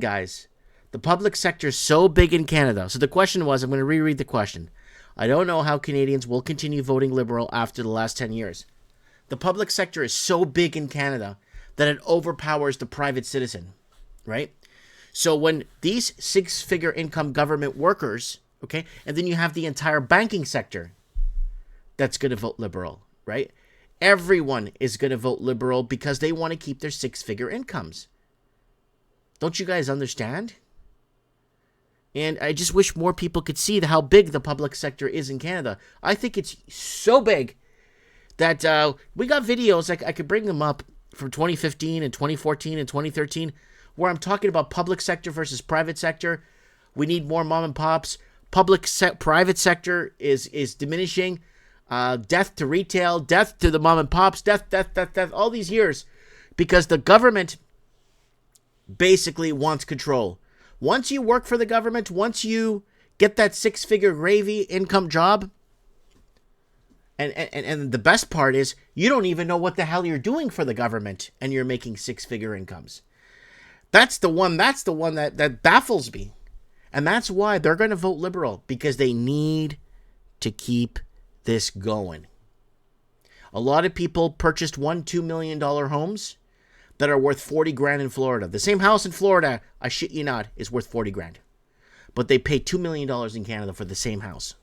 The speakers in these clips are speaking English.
guys. The public sector is so big in Canada. So the question was, I'm going to reread the question. I don't know how Canadians will continue voting Liberal after the last 10 years. The public sector is so big in Canada that it overpowers the private citizen, right? So when these six-figure income government workers, okay, and then you have the entire banking sector that's going to vote Liberal, right? Everyone is going to vote Liberal because they want to keep their six-figure incomes. Don't you guys understand? And I just wish more people could see how big the public sector is in Canada. I think it's so big that we got videos, I could bring them up, from 2015 and 2014 and 2013, where I'm talking about public sector versus private sector. We need more mom and pops. Private sector is diminishing. Death to retail, death to the mom and pops, death, all these years. Because the government basically wants control. Once you work for the government, once you get that six-figure gravy income job, and the best part is you don't even know what the hell you're doing for the government, and you're making six-figure incomes. That's the one that baffles me. And that's why they're going to vote Liberal, because they need to keep this going. A lot of people purchased $1-2 million homes that are worth 40 grand in Florida. The same house in Florida, I shit you not, is worth 40 grand. But they pay $2 million in Canada for the same house.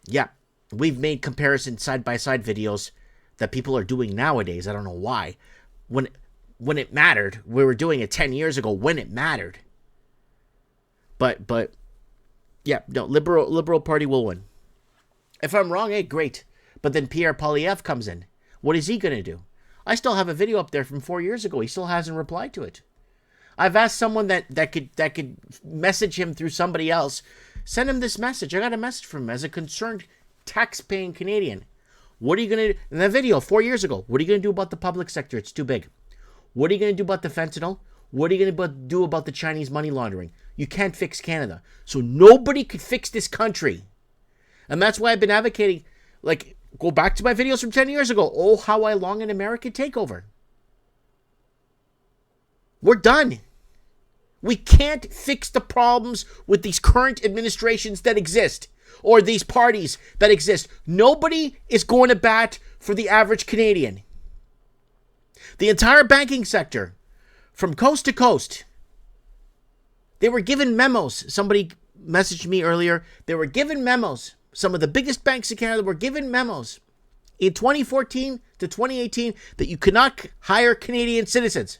Yeah, we've made comparison side-by-side videos that people are doing nowadays. I don't know why. When it mattered, we were doing it 10 years ago when it mattered. But yeah, no, Liberal Party will win. If I'm wrong, hey, great. But then Pierre Poilievre comes in. What is he going to do? I still have a video up there from 4 years ago. He still hasn't replied to it. I've asked someone that could message him through somebody else. Send him this message. I got a message from him as a concerned tax-paying Canadian. What are you going to do? In that video 4 years ago, what are you going to do about the public sector? It's too big. What are you going to do about the fentanyl? What are you going to do about the Chinese money laundering? You can't fix Canada. So nobody could fix this country. And that's why I've been advocating, like, go back to my videos from 10 years ago. Oh, how I long an American takeover. We're done. We can't fix the problems with these current administrations that exist, or these parties that exist. Nobody is going to bat for the average Canadian. The entire banking sector, from coast to coast, they were given memos. Somebody messaged me earlier. They were given memos. Some of the biggest banks in Canada were given memos in 2014 to 2018 that you could not hire Canadian citizens.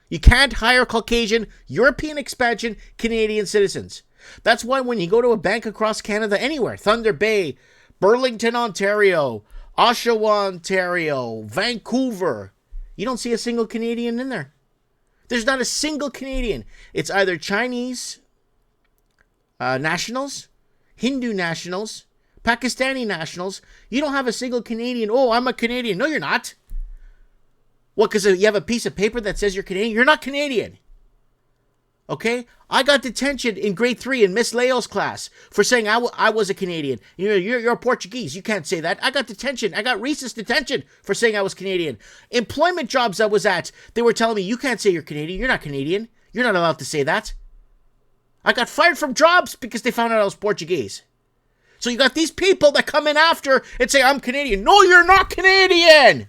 You can't hire Caucasian, European expansion Canadian citizens. That's why when you go to a bank across Canada, anywhere, Thunder Bay, Burlington, Ontario, Oshawa, Ontario, Vancouver, you don't see a single Canadian in there. There's not a single Canadian. It's either Chinese nationals, Hindu nationals, Pakistani nationals. You don't have a single Canadian. Oh, I'm a Canadian. No, you're not. What, because you have a piece of paper that says you're Canadian? You're not Canadian. Okay? I got detention in grade 3 in Miss Leo's class for saying I was a Canadian. You know, you're Portuguese. You can't say that. I got detention. I got recess detention for saying I was Canadian. Employment jobs I was at, they were telling me, you can't say you're Canadian. You're not Canadian. You're not allowed to say that. I got fired from jobs because they found out I was Portuguese. So you got these people that come in after and say, I'm Canadian. No, you're not Canadian.